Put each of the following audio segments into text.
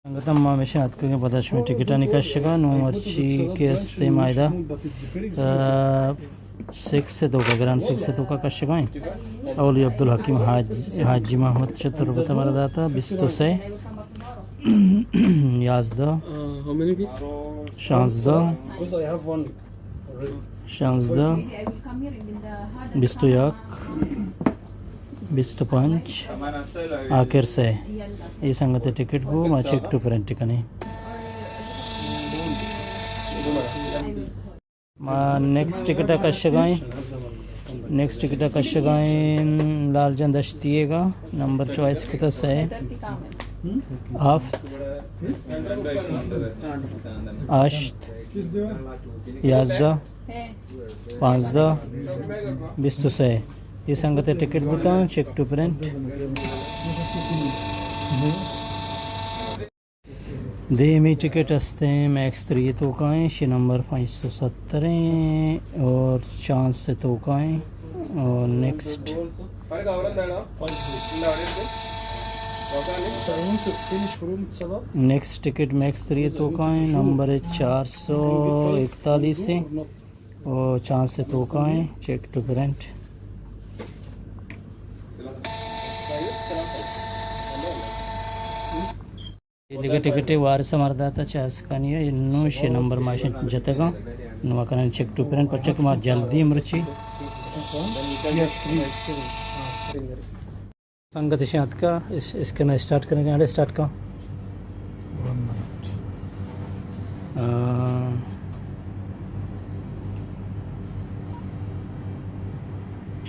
Angatam mameşe atkıya padaşma tiketani kaşşıga numarçı keste mayda 6 toka grand 6 toka kaşşıga Avli Abdul Hakim Haji Mahmud Çatırbuta Maradata Bistose Yazda How many piece? Şanzda Because I have one. Şanzda Bistoyak Bistopanch आखिर से ये संगत ticket को मैं check to print कनी next ticket कशगाई next ticket कशगाई लालचंद अश्तिएगा नंबर चॉइस कितना से आफ्त आश्त याजदा पांचदा बिस्तु से ये संगत टिकट बुता चेक टू प्रिंट देमी टिकट असते मैक्स 3 तो काएँ शी नंबर 570 और चांस से तो काएँ और नेक्स्ट नेक्स्ट टिकट मैक्स 3 तो काएँ नंबर 441 से और चांस से तो काएँ चेक टू प्रिंट टिकट वारस मरदाता चास्कानिया इन्नो शे नंबर माशन जतगा नवाकन चेक टू प्रिंट पचक मार जल्दी मरची संगत शात का इसके ना स्टार्ट करेंगे आड़े स्टार्ट का 1 minute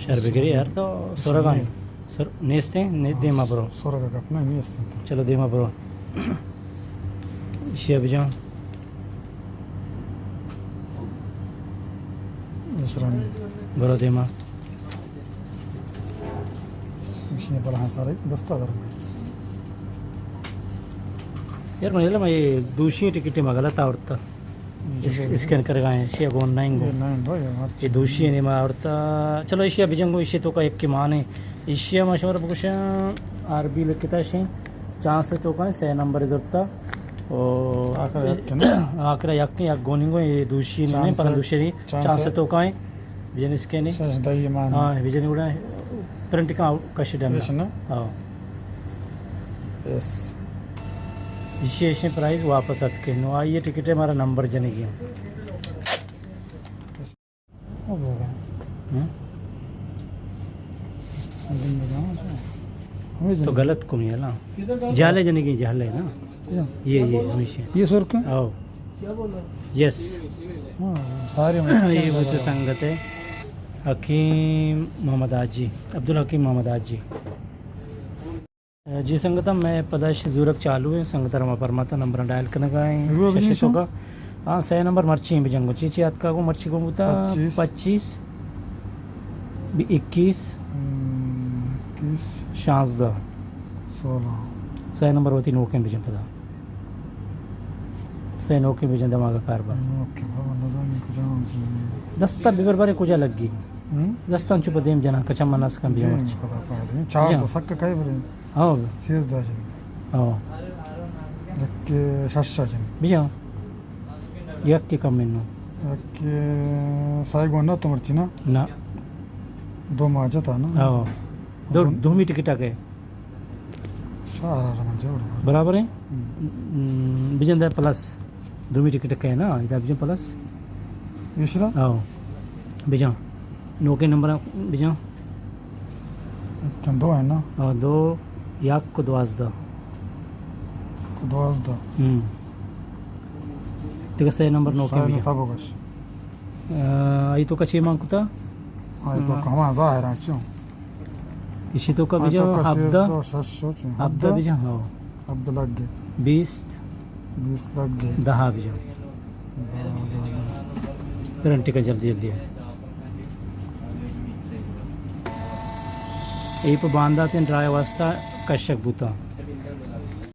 शर्बगिरी यार तो सोरगान सर नेस्ते ने देमा bro Sonra kapına niye istedin? चलो देमा ब्रो शेब जाओ Yasran ब्रो देमा mishine balahan saray dasta darmay. यार मैंने मैं दूसरी टिकट मगला था औरता स्कैन कर गए शेब ऑनलाइन को Nine boy var. ये दूसरी ने मैं औरता चलो एशिया बिजंगो इसे तो का एक की मान है एशिया मशवरा बुकुश आरबी लिखता है चांस से तो का 6 नंबर इधर था और आखिर याक गोनिंगो ये दूसरी ने पर दूसरी चांस से तो का है विजन इसके ने Şaş dayı man. हाँ विजन उड़ा प्रिंट का कशिडम Yaşına? हाँ Yes. इसे प्राइस वापस अटके नो आइए टिकट है हमारा नंबर जने की O böyle. तो गलत को नहीं है ना जाले जने की जाले ना ये हमेशा ये सुर का? आओ यस हाँ सारे ये वो तो संगत है हकीम मोहम्मद आजी अब्दुल हकीम मोहम्मद आजी जी संगत मैं पदाश जूरक चालू है संगत रमा परमाता नंबर डायल करने का है का हाँ 6 नंबर मर्ची भी जंगो चीची याद का को मर्ची को बता 25 21 शांसदा 16 6 नंबर होती नोके भी पता 6 नोके भी दमागा कारबार ओके बाबा नजाम को जाऊं दस्ता बिगर बारे कुछ लगी दस्ता चुप देम जना कच्चा मनस का भी मर्ची पता पादे चार तो सक्क काय बरे हाँ सीएस दाजन हाँ जक्के शशजन बिजा यक की कम मेनू जक्के साइगोन ना तुमरची ना ना दो माजा था ना हाँ दो मी टिकट आ गए चार म्हणजे बराबर है बिजंदर प्लस दो मी टिकट का है ना इधर बिजन प्लस विश्रा हाँ बिजा नोके नंबर बिजा kan दो है ना और दो याक को दो आजदा दो आज दो ठीक है 6 नंबर नोके साइड बिजा ताबोगस आई तो कच्ची मांग कुता आई तो कमा जाहिर आछो इसी तो का बिजा हब्दा तो शशो हब्दा बिजा हाँ अब्द लग गए 20 लग गए दहा बिजा प्रिंट का जल्दी जल्दी यही पर बांधा थे ड्राई वास्ता कश्यक बूता